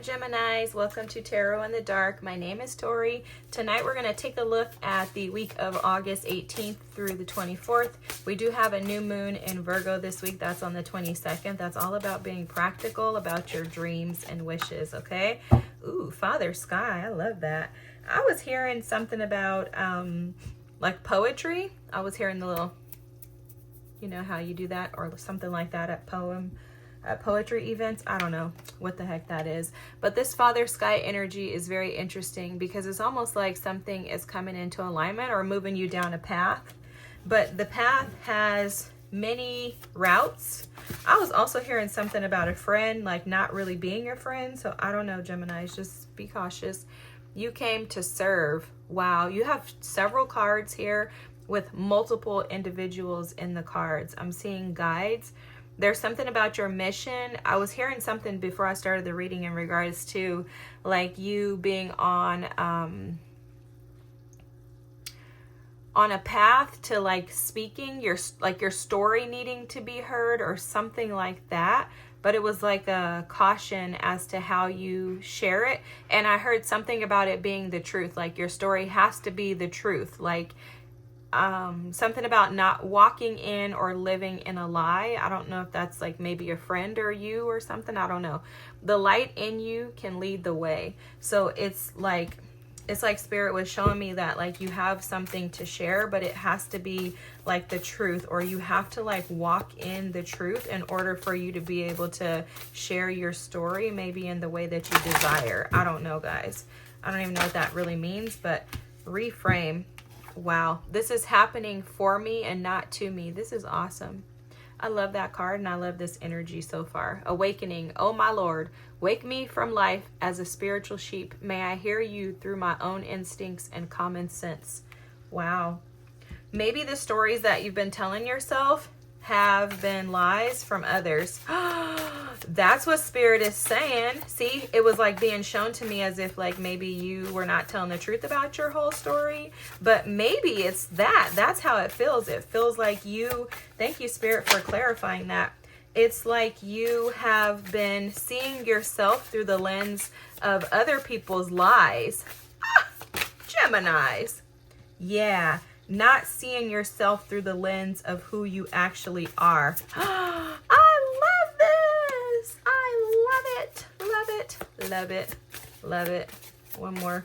Geminis. Welcome to Tarot in the Dark. My name is Tori. Tonight we're going to take a look at the week of August 18th through the 24th. We do have a new moon in Virgo this week. That's on the 22nd. That's all about being practical, about your dreams and wishes, okay? Ooh, Father Sky. I love that. I was hearing something about like poetry. I was hearing the little, you know how you do that or something like that at poetry events. I don't know what the heck that is, but this Father Sky energy is very interesting because it's almost like something is coming into alignment or moving you down a path, but the path has many routes. I was also hearing something about a friend like not really being your friend, so I don't know, Geminis, just be cautious. You came to serve. Wow, you have several cards here with multiple individuals in the cards. I'm seeing guides. There's something about your mission. I was hearing something before I started the reading in regards to like you being on a path to like speaking, your story needing to be heard or something like that. But it was like a caution as to how you share it. And I heard something about it being the truth. Like your story has to be the truth. Like something about not walking in or living in a lie. I don't know if that's like maybe a friend or you or something. I don't know. The light in you can lead the way. So it's like Spirit was showing me that like you have something to share, but it has to be like the truth, or you have to like walk in the truth in order for you to be able to share your story maybe in the way that you desire. I don't know, guys. I don't even know what that really means, but reframe. Wow, this is happening for me and not to me. This is awesome. I love that card and I love this energy so far. Awakening. Oh my Lord, wake me from life as a spiritual sheep. May I hear you through my own instincts and common sense. Wow. Maybe the stories that you've been telling yourself have been lies from others. That's what Spirit is saying. See, it was like being shown to me as if like maybe you were not telling the truth about your whole story, but maybe it's that. That's how it feels. It feels like you, thank you, Spirit, for clarifying that. It's like you have been seeing yourself through the lens of other people's lies. Geminis. Yeah. Not seeing yourself through the lens of who you actually are. I love this. I love it. Love it. Love it. Love it. One more.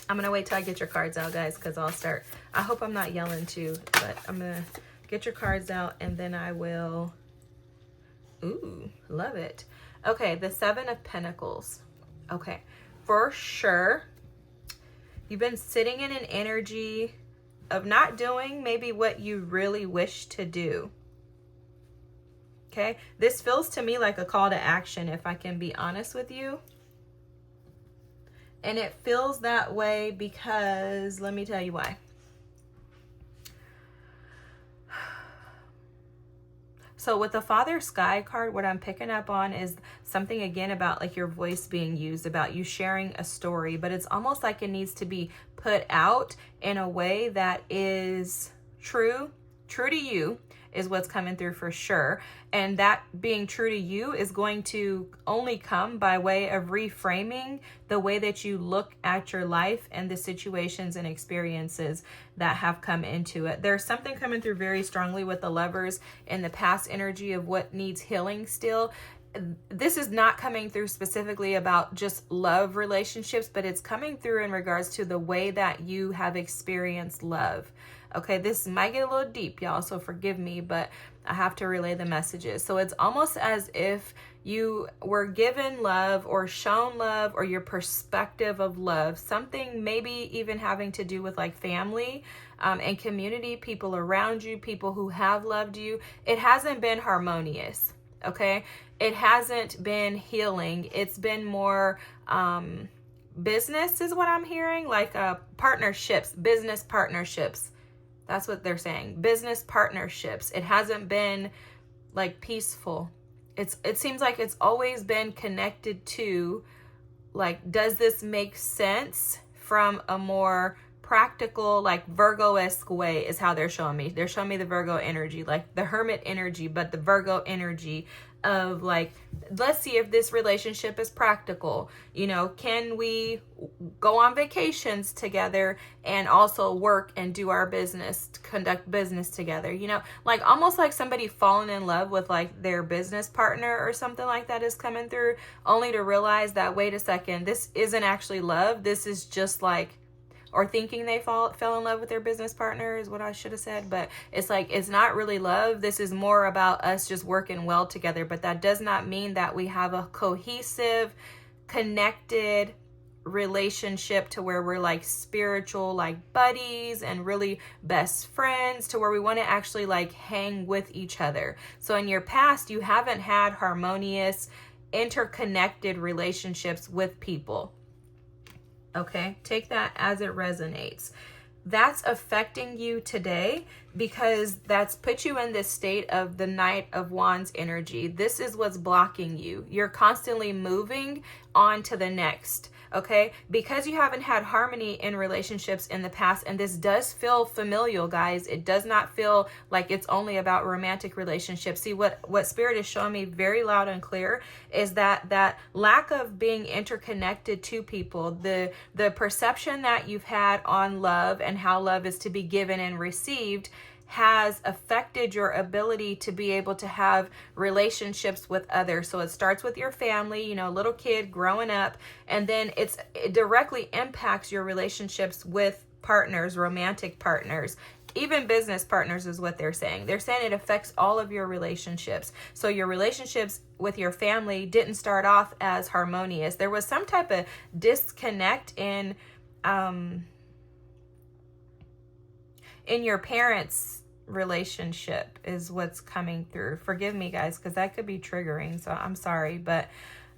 I'm going to wait till I get your cards out, guys, because I'll start. I hope I'm not yelling too, but I'm going to get your cards out and then I will. Ooh, love it. Okay, the Seven of Pentacles. Okay, for sure. You've been sitting in an energy of not doing maybe what you really wish to do. Okay, this feels to me like a call to action, if I can be honest with you. And it feels that way because, let me tell you why. So with the Father Sky card, what I'm picking up on is something again about like your voice being used, about you sharing a story, but it's almost like it needs to be put out in a way that is true to you is what's coming through for sure. And that being true to you is going to only come by way of reframing the way that you look at your life and the situations and experiences that have come into it. There's something coming through very strongly with the Lovers in the past energy of what needs healing still. This is not coming through specifically about just love relationships, but it's coming through in regards to the way that you have experienced love. Okay, this might get a little deep, y'all, so forgive me, but I have to relay the messages. So it's almost as if you were given love or shown love or your perspective of love, something maybe even having to do with like family and community, people around you, people who have loved you. It hasn't been harmonious, okay? It hasn't been healing. It's been more business is what I'm hearing, like partnerships, business partnerships. That's what they're saying. Business partnerships. It hasn't been like peaceful. It seems like it's always been connected to like, does this make sense from a more practical, like Virgo-esque way is how they're showing me. They're showing me the Virgo energy, like the Hermit energy, but the Virgo energy of like, let's see if this relationship is practical. You know, can we go on vacations together and also work and do our business, conduct business together? You know, like almost like somebody falling in love with like their business partner or something like that is coming through, only to realize that, wait a second, this isn't actually love. This is just like, or thinking they fell in love with their business partner is what I should have said. But it's like, it's not really love. This is more about us just working well together. But that does not mean that we have a cohesive, connected relationship to where we're like spiritual, like buddies and really best friends, to where we want to actually like hang with each other. So in your past, you haven't had harmonious, interconnected relationships with people. Okay, take that as it resonates. That's affecting you today because that's put you in this state of the Knight of Wands energy. This is what's blocking you. You're constantly moving on to the next. Okay, because you haven't had harmony in relationships in the past, and this does feel familial, guys. It does not feel like it's only about romantic relationships. See, what Spirit is showing me very loud and clear is that lack of being interconnected to people, the perception that you've had on love and how love is to be given and received, has affected your ability to be able to have relationships with others. So it starts with your family, you know, little kid growing up, and then it directly impacts your relationships with partners, romantic partners, even business partners is what they're saying. They're saying it affects all of your relationships. So your relationships with your family didn't start off as harmonious. There was some type of disconnect in your parents' relationship is what's coming through. Forgive me, guys, because that could be triggering, so I'm sorry, but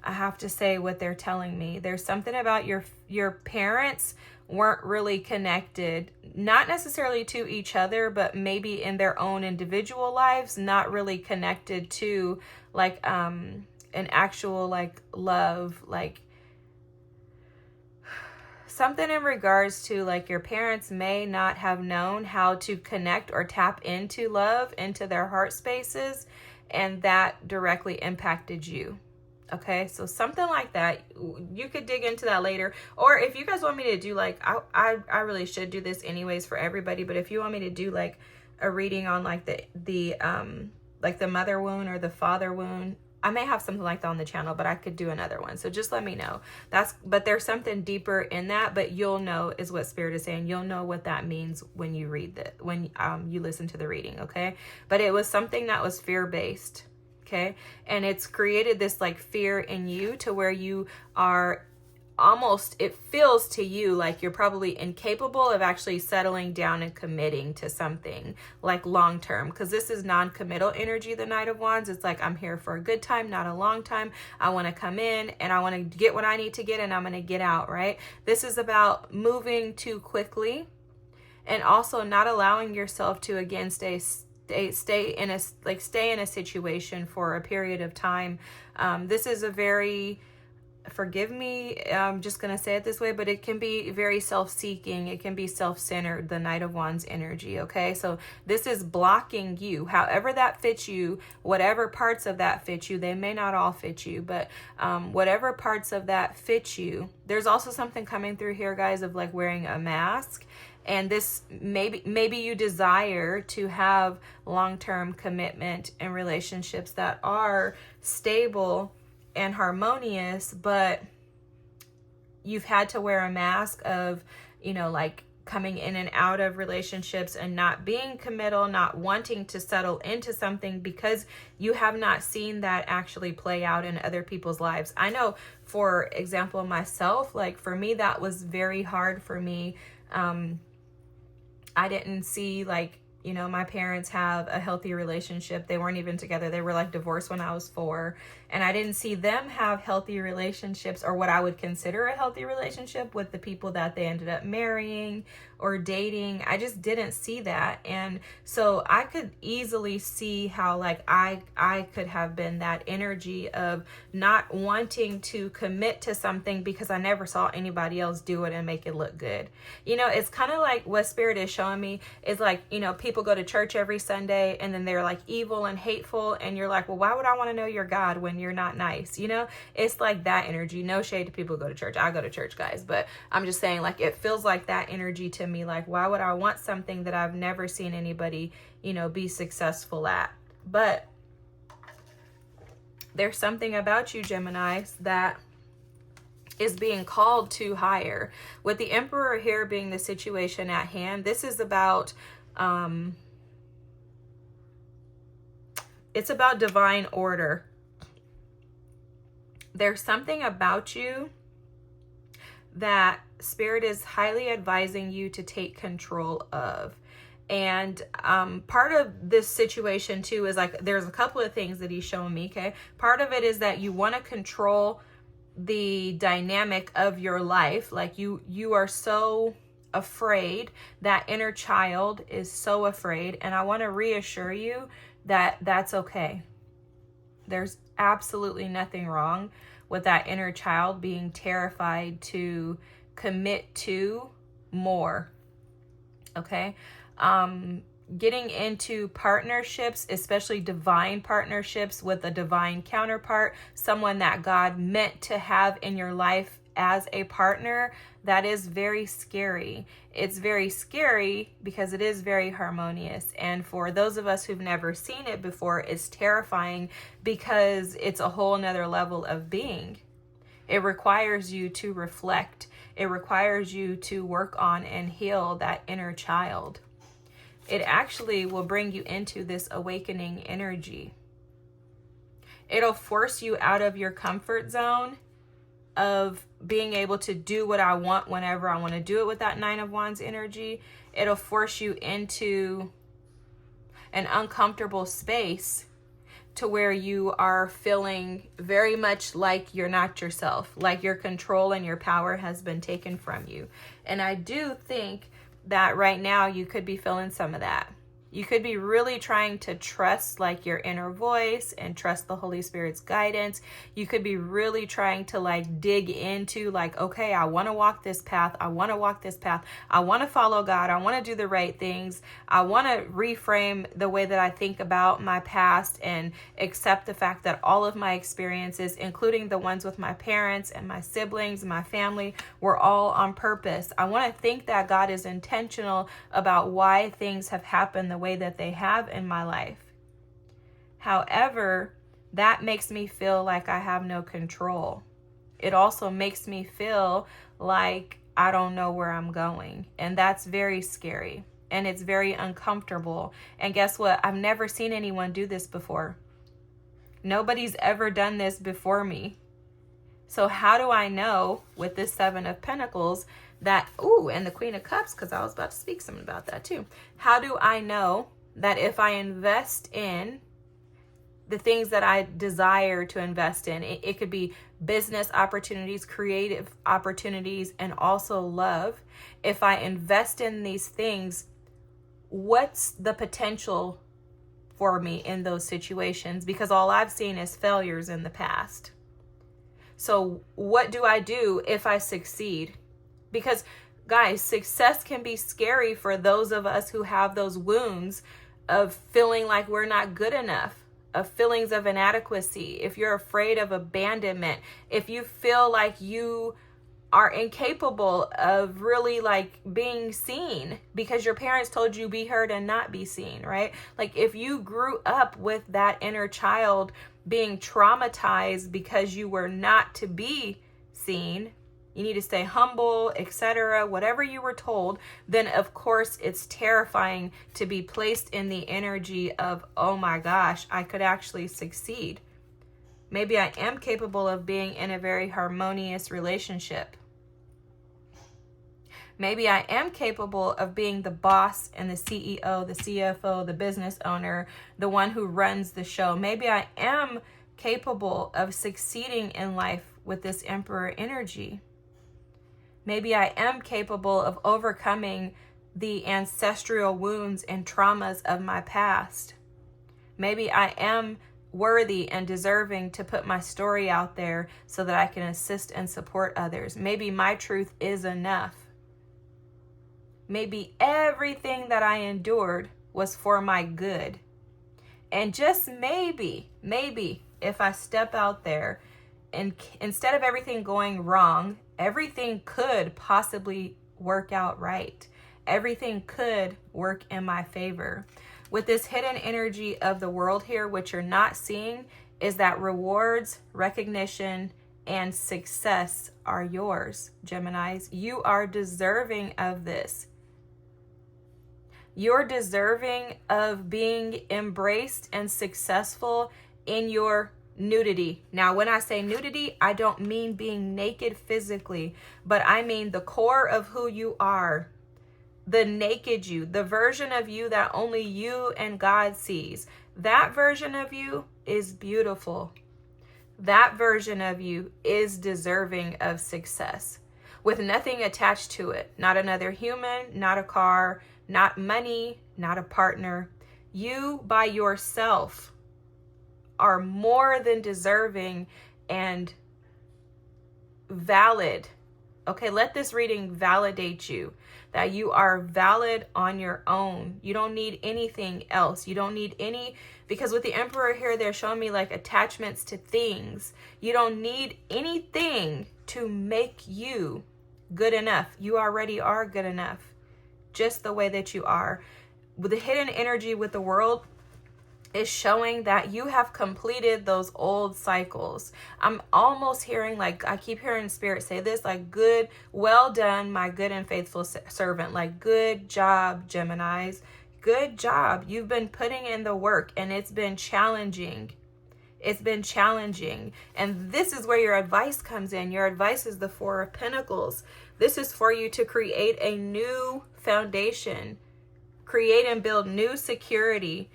I have to say what they're telling me. There's something about your parents weren't really connected, not necessarily to each other, but maybe in their own individual lives, not really connected to like an actual like love, like something in regards to like your parents may not have known how to connect or tap into love, into their heart spaces, and that directly impacted you. Okay, so something like that. You could dig into that later, or if you guys want me to do like, I really should do this anyways for everybody, but if you want me to do like a reading on like the like the mother wound or the father wound, I may have something like that on the channel, but I could do another one. So just let me know. But there's something deeper in that, but you'll know is what Spirit is saying. You'll know what that means when you read that, when you listen to the reading, okay? But it was something that was fear-based, okay? And it's created this like fear in you to where you are almost, it feels to you like you're probably incapable of actually settling down and committing to something like long term, because this is non-committal energy, the Knight of Wands. It's like, I'm here for a good time, not a long time. I want to come in and I want to get what I need to get, and I'm going to get out, right? This is about moving too quickly and also not allowing yourself to again stay in a situation for a period of time. This is a very, forgive me, I'm just going to say it this way, but it can be very self-seeking. It can be self-centered, the Knight of Wands energy, okay? So this is blocking you. However that fits you, whatever parts of that fit you, they may not all fit you, but whatever parts of that fit you. There's also something coming through here, guys, of like wearing a mask. And this, maybe you desire to have long-term commitment and relationships that are stable and harmonious, but you've had to wear a mask of, you know, like coming in and out of relationships and not being committal, not wanting to settle into something because you have not seen that actually play out in other people's lives. I know, for example, myself, like for me, that was very hard for me. I didn't see, like, you know, my parents have a healthy relationship. They weren't even together. They were like divorced when I was 4. And I didn't see them have healthy relationships, or what I would consider a healthy relationship, with the people that they ended up marrying or dating. I just didn't see that. And so I could easily see how like I could have been that energy of not wanting to commit to something because I never saw anybody else do it and make it look good. You know, it's kind of like what Spirit is showing me is like, you know, people go to church every Sunday and then they're like evil and hateful, and you're like, well, why would I want to know your God when you're not nice? You know, it's like that energy. No shade to people who go to church. I go to church, guys, but I'm just saying, like, it feels like that energy to me. Like, why would I want something that I've never seen anybody, you know, be successful at? But there's something about you, Geminis, that is being called to higher. With the Emperor here being the situation at hand, this is about it's about divine order. There's something about you that Spirit is highly advising you to take control of. And part of this situation too is like, there's a couple of things that he's showing me, okay? Part of it is that you want to control the dynamic of your life. Like you are so afraid. That inner child is so afraid. And I want to reassure you that that's okay. There's absolutely nothing wrong with that inner child being terrified to commit to more. Okay? Getting into partnerships, especially divine partnerships with a divine counterpart, someone that God meant to have in your life as a partner, that is very scary. It's very scary because it is very harmonious. And for those of us who've never seen it before, it's terrifying because it's a whole nother level of being. It requires you to reflect. It requires you to work on and heal that inner child. It actually will bring you into this awakening energy. It'll force you out of your comfort zone of being able to do what I want whenever I want to do it with that Nine of Wands energy. It'll force you into an uncomfortable space to where you are feeling very much like you're not yourself, like your control and your power has been taken from you. And I do think that right now you could be feeling some of that. You could be really trying to trust like your inner voice and trust the Holy Spirit's guidance. You could be really trying to like dig into like, okay, I want to walk this path. I want to walk this path. I want to follow God. I want to do the right things. I want to reframe the way that I think about my past and accept the fact that all of my experiences, including the ones with my parents and my siblings and my family, were all on purpose. I want to think that God is intentional about why things have happened the way that they have in my life. However, that makes me feel like I have no control. It also makes me feel like I don't know where I'm going. And that's very scary. And it's very uncomfortable. And guess what? I've never seen anyone do this before. Nobody's ever done this before me. So how do I know with this Seven of Pentacles that, and the Queen of Cups, because I was about to speak something about that too. How do I know that if I invest in the things that I desire to invest in, it could be business opportunities, creative opportunities, and also love. If I invest in these things, what's the potential for me in those situations? Because all I've seen is failures in the past. So what do I do if I succeed? Because guys, success can be scary for those of us who have those wounds of feeling like we're not good enough, of feelings of inadequacy. If you're afraid of abandonment, if you feel like you are incapable of really like being seen because your parents told you be heard and not be seen, right? Like if you grew up with that inner child being traumatized because you were not to be seen, you need to stay humble, etc., whatever you were told, then of course it's terrifying to be placed in the energy of, oh my gosh, I could actually succeed. Maybe I am capable of being in a very harmonious relationship. Maybe I am capable of being the boss and the CEO, the CFO, the business owner, the one who runs the show. Maybe I am capable of succeeding in life with this Emperor energy. Maybe I am capable of overcoming the ancestral wounds and traumas of my past. Maybe I am worthy and deserving to put my story out there so that I can assist and support others. Maybe my truth is enough. Maybe everything that I endured was for my good. And just maybe if I step out there and instead of everything going wrong, everything could possibly work out right. Everything could work in my favor. With this hidden energy of the world here, what you're not seeing is that rewards, recognition, and success are yours, Geminis. You are deserving of this. You're deserving of being embraced and successful in your nudity. Now, when I say nudity, I don't mean being naked physically, but I mean the core of who you are. The naked you, the version of you that only you and God sees. That version of you is beautiful. That version of you is deserving of success with nothing attached to it. Not another human, not a car, not money, not a partner. You by yourself are more than deserving and valid. Okay, let this reading validate you, that you are valid on your own. You don't need anything else. You don't need any, because with the Emperor here, they're showing me like attachments to things. You don't need anything to make you good enough. You already are good enough, just the way that you are. With the hidden energy with the world, is showing that you have completed those old cycles. I'm almost hearing, like, I keep hearing Spirit say this, like, good, well done, my good and faithful servant. Like, good job, Geminis. Good job. You've been putting in the work and it's been challenging. It's been challenging. And this is where your advice comes in. Your advice is the Four of Pentacles. This is for you to create a new foundation, create and build new security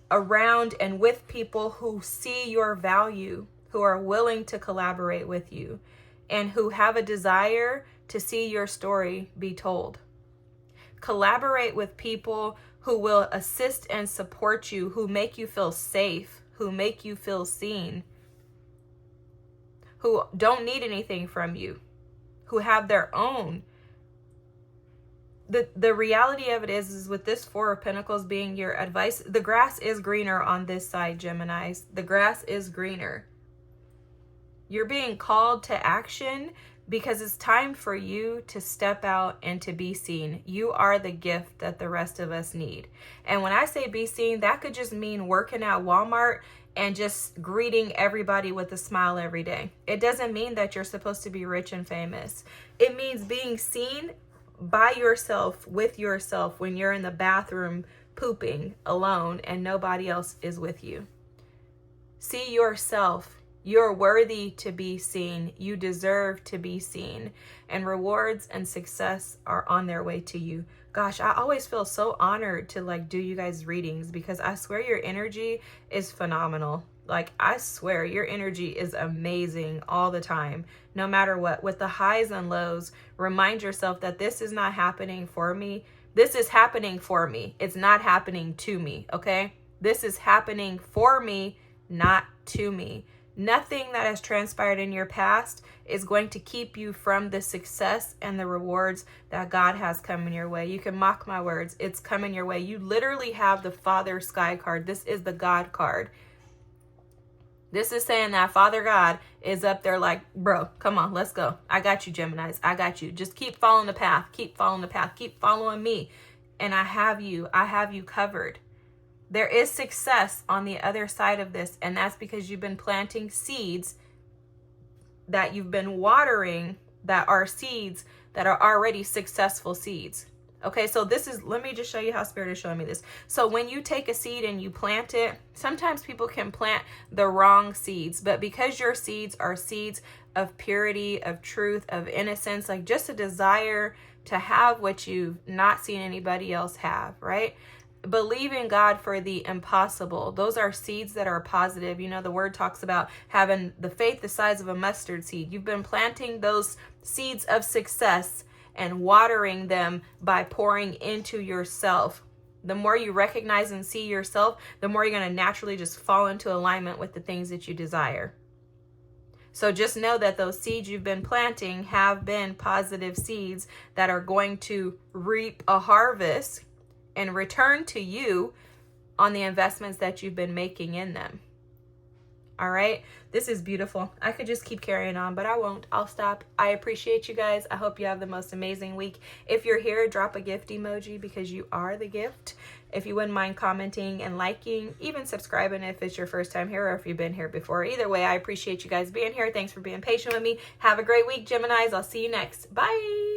around and with people who see your value, who are willing to collaborate with you, and who have a desire to see your story be told. Collaborate with people who will assist and support you, who make you feel safe, who make you feel seen, who don't need anything from you, who have their own. The reality of it is with this Four of Pentacles being your advice, the grass is greener on this side, Geminis. The grass is greener. You're being called to action because it's time for you to step out and to be seen. You are the gift that the rest of us need. And when I say be seen, that could just mean working at Walmart and just greeting everybody with a smile every day. It doesn't mean that you're supposed to be rich and famous. It means being seen by yourself, with yourself, when you're in the bathroom pooping alone and nobody else is with you. See yourself. You're worthy to be seen. You deserve to be seen. And rewards and success are on their way to you. Gosh, I always feel so honored to like do you guys readings because I swear your energy is phenomenal. Like, I swear your energy is amazing all the time, no matter what. With the highs and lows, remind yourself that this is not happening for me. This is happening for me. It's not happening to me, okay? This is happening for me, not to me. Nothing that has transpired in your past is going to keep you from the success and the rewards that God has coming your way. You can mock my words. It's coming your way. You literally have the Father Sky card. This is the God card. This is saying that Father God is up there like, bro, come on, let's go. I got you, Geminis. I got you. Just keep following the path. Keep following the path. Keep following me. And I have you covered. There is success on the other side of this. And that's because you've been planting seeds that you've been watering that are seeds that are already successful seeds. Okay, so this is, let me just show you how Spirit is showing me this. So when you take a seed and you plant it, sometimes people can plant the wrong seeds, but because your seeds are seeds of purity, of truth, of innocence, like just a desire to have what you've not seen anybody else have, right? Believe in God for the impossible. Those are seeds that are positive. You know, the word talks about having the faith the size of a mustard seed. You've been planting those seeds of success, and watering them by pouring into yourself. The more you recognize and see yourself, the more you're going to naturally just fall into alignment with the things that you desire. So just know that those seeds you've been planting have been positive seeds that are going to reap a harvest and return to you on the investments that you've been making in them. All right. This is beautiful. I could just keep carrying on, but I won't. I'll stop. I appreciate you guys. I hope you have the most amazing week. If you're here, drop a gift emoji because you are the gift. If you wouldn't mind commenting and liking, even subscribing if it's your first time here or if you've been here before. Either way, I appreciate you guys being here. Thanks for being patient with me. Have a great week, Geminis. I'll see you next. Bye.